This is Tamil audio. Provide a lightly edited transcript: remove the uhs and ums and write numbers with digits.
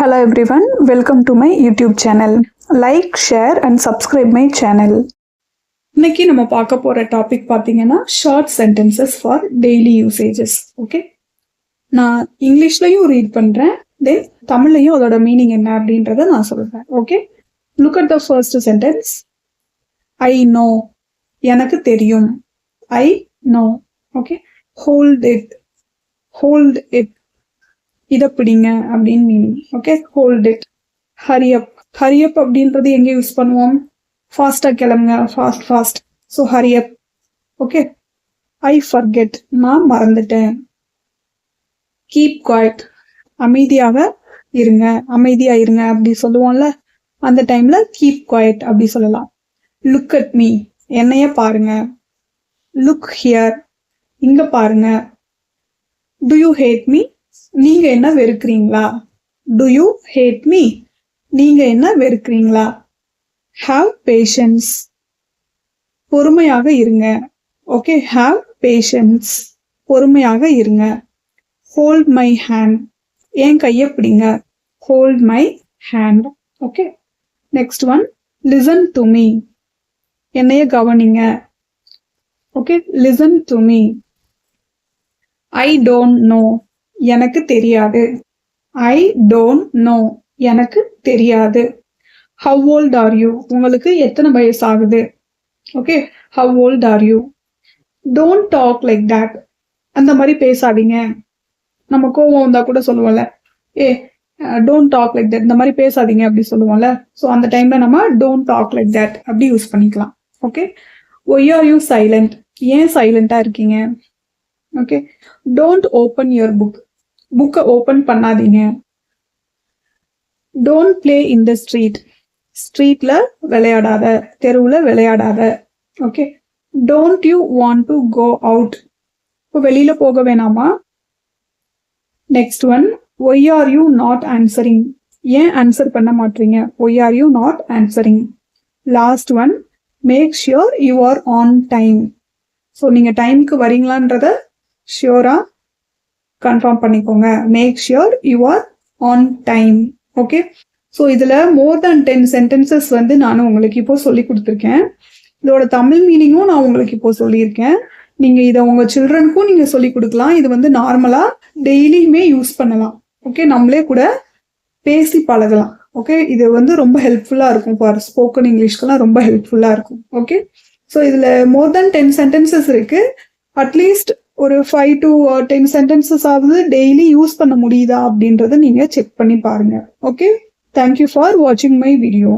Hello everyone, welcome to my YouTube channel. Like, share and subscribe my channel. இன்னைக்கு நம்ம பார்க்க போற டாபிக் பார்த்தீங்கன்னா short sentences for daily usages. Okay, நான் இங்கிலீஷ்லையும் ரீட் பண்றேன், தென் தமிழ்லையும் அதோட மீனிங் என்ன அப்படின்றத நான் சொல்றேன். Okay, look at the first sentence. I know, எனக்கு தெரியும். I know. Okay, hold it, hold it, இதை பிடிங்க அப்படின்னு மீனிங். Okay, hold it. ஹரியப், ஹரியப் அப்படின்றது எங்கே யூஸ் பண்ணுவோம்? ஃபாஸ்டாக கிளம்புங்க, ஃபாஸ்ட். ஸோ ஹரியப். ஓகே, ஐ ஃபர்கெட், நான் மறந்துட்டேன். கீப் குவைட், அமைதியாக இருங்க, அமைதியா இருங்க அப்படி சொல்லுவோம்ல, அந்த டைம்ல கீப் குவைட் அப்படி சொல்லலாம். லுக் அட் மீ, என்னைய பாருங்க. லுக் ஹியர், இங்க பாருங்க. டு யூ ஹேட் மீ, நீங்க என்ன வெறுக்கிறீங்களா? டு யூ ஹேட் மீ, நீங்க என்ன வெறுக்கிறீங்களா? ஹாவ் பேஷன்ஸ், பொறுமையாக இருங்க. ஓகே, ஹாவ் பேஷன்ஸ், பொறுமையாக இருங்க. ஹோல்ட் மை ஹேண்ட், என் கையை பிடிங்க. Hold my hand. Okay, next one, listen to me, என்னைய கவனிங்க. Okay, listen to me. I don't know, எனக்கு தெரியாது. ஐ டோன்ட் நோ, எனக்கு தெரியாது. ஹவ் ஓல்ட் ஆர் யூ, உங்களுக்கு எத்தனை வயசு ஆகுது? Okay, how old are you. Don't talk like that, அந்த மாதிரி பேசாதீங்க. நம்ம கோவம் வந்தா கூட சொல்லுவோம்ல, டோன்ட் டாக் லைக் தட், இந்த மாதிரி பேசாதீங்க அப்படி சொல்லுவோம்ல. ஸோ அந்த டைம்ல நம்ம டோன்ட் டாக் லைக் தட் அப்படி யூஸ் பண்ணிக்கலாம். Okay, why are you silent, ஏன் சைலண்டா இருக்கீங்க? Okay, don't open your book, புக்கை ஓப்பன் பண்ணாதீங்க. Don't play in the street, ஸ்ட்ரீட்ல விளையாடாத, தெருவில் விளையாடாத. Okay, don't you want to go out, இப்போ வெளியில போக வேணாமா? Next one, why are you not answering, ஏன் ஆன்சர் பண்ண மாட்டீங்க? Why are you not answering. Last one, make sure you are on time. So நீங்க டைமுக்கு வரீங்களான்றத ஷியோரா கன்ஃபார்ம் பண்ணிக்கோங்க. Make sure you are on time. Okay, so இதில் மோர் தேன் 10 சென்டென்சஸ் வந்து நான் உங்களுக்கு இப்போ சொல்லி கொடுத்துருக்கேன். இதோட தமிழ் மீனிங்கும் நான் உங்களுக்கு இப்போ சொல்லியிருக்கேன். நீங்கள் இதை உங்கள் சில்ட்ரனுக்கும் நீங்கள் சொல்லி கொடுக்கலாம். இது வந்து நார்மலாக டெய்லியுமே யூஸ் பண்ணலாம். ஓகே, நம்மளே கூட பேசி பழகலாம். ஓகே, இது வந்து ரொம்ப ஹெல்ப்ஃபுல்லாக இருக்கும். ஃபார் ஸ்போக்கன் இங்கிலீஷ்க்கெல்லாம் ரொம்ப ஹெல்ப்ஃபுல்லாக இருக்கும். ஓகே, ஸோ இதில் மோர் தேன் 10 சென்டென்சஸ் இருக்குது. அட்லீஸ்ட் ஒரு 5 to 10 சென்டென்சஸ் ஆகுது டெய்லி யூஸ் பண்ண முடியுதா அப்படின்றத நீங்க செக் பண்ணி பாருங்க. ஓகே, தேங்க்யூ ஃபார் வாட்சிங் மை வீடியோ.